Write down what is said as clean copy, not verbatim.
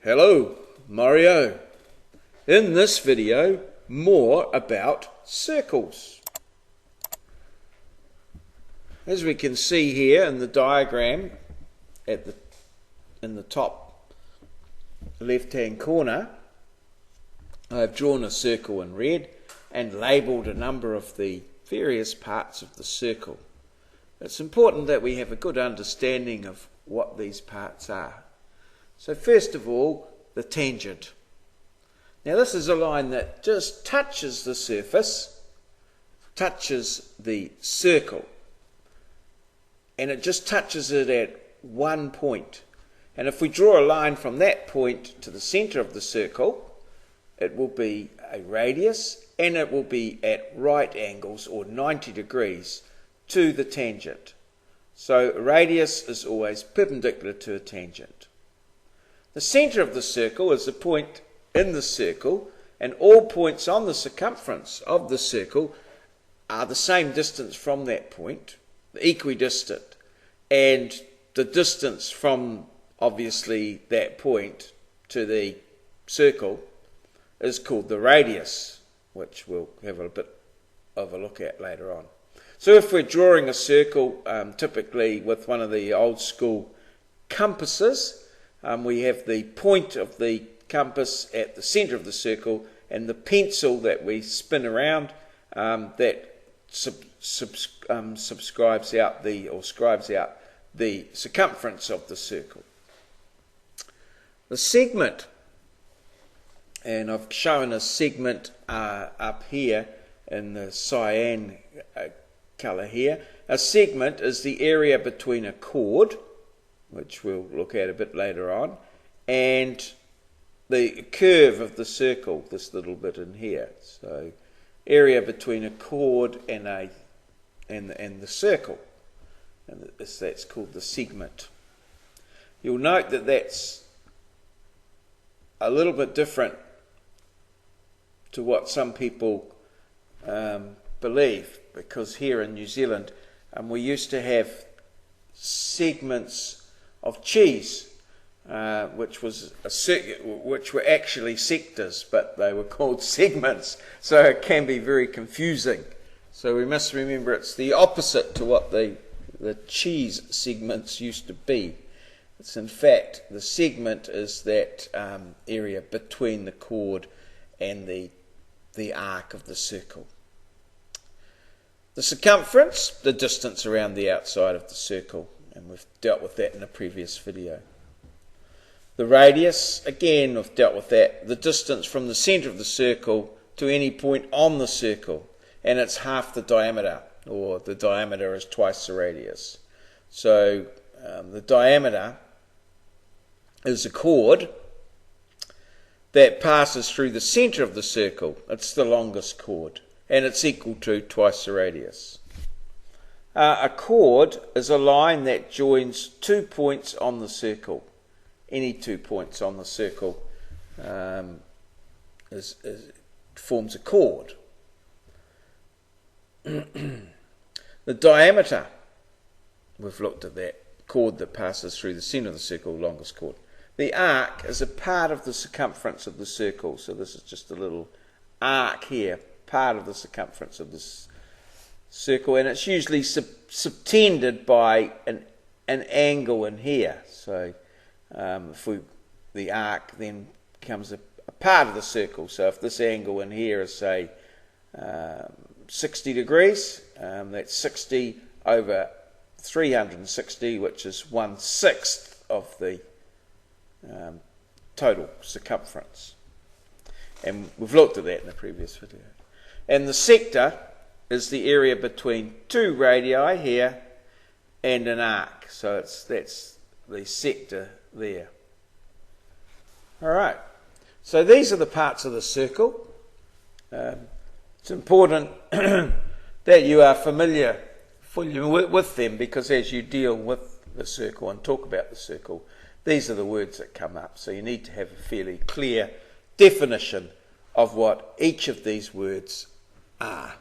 Hello, Mario. In this video, more about circles. As we can see here in the diagram in the top left-hand corner, I've drawn a circle in red and labelled a number of the various parts of the circle. It's important that we have a good understanding of what these parts are. So first of all, the tangent. Now this is a line that just touches the surface, touches the circle, and it just touches it at one point. And if we draw a line from that point to the centre of the circle, it will be a radius and it will be at right angles or 90 degrees to the tangent. So a radius is always perpendicular to a tangent. The centre of the circle is the point in the circle, and all points on the circumference of the circle are the same distance from that point, equidistant, and the distance from obviously that point to the circle is called the radius, which we'll have a bit of a look at later on. So if we're drawing a circle, typically with one of the old school compasses, we have the point of the compass at the centre of the circle and the pencil that we spin around that scribes out the circumference of the circle. The segment, and I've shown a segment up here in the cyan colour here. A segment is the area between a chord, which we'll look at a bit later on, and the curve of the circle, this little bit in here. So area between a chord and the circle, and that's called the segment. You'll note that that's a little bit different to what some people believe, because here in New Zealand we used to have segments of cheese, which were actually sectors, but they were called segments, so it can be very confusing. So we must remember it's the opposite to what the cheese segments used to be. It's in fact, the segment is that area between the chord and the arc of the circle. The circumference, the distance around the outside of the circle, and we've dealt with that in a previous video. The radius, again we've dealt with that, the distance from the centre of the circle to any point on the circle, and it's half the diameter, or the diameter is twice the radius. So the diameter is a chord that passes through the centre of the circle. It's the longest chord, and it's equal to twice the radius. A chord is a line that joins 2 points on the circle. Any 2 points on the circle forms a chord. The diameter, we've looked at that, chord that passes through the centre of the circle, longest chord. The arc is a part of the circumference of the circle, so this is just a little arc here, part of the circumference of this circle, and it's usually subtended by an angle in here. So the arc then becomes a part of the circle. So if this angle in here is, say, 60 degrees, that's 60 over 360, which is 1/6 of the total circumference. And we've looked at that in the previous video. And the sector is the area between two radii here and an arc. So that's the sector there. Alright, so these are the parts of the circle. It's important that you are familiar with them, because as you deal with the circle and talk about the circle, these are the words that come up. So you need to have a fairly clear definition of what each of these words are.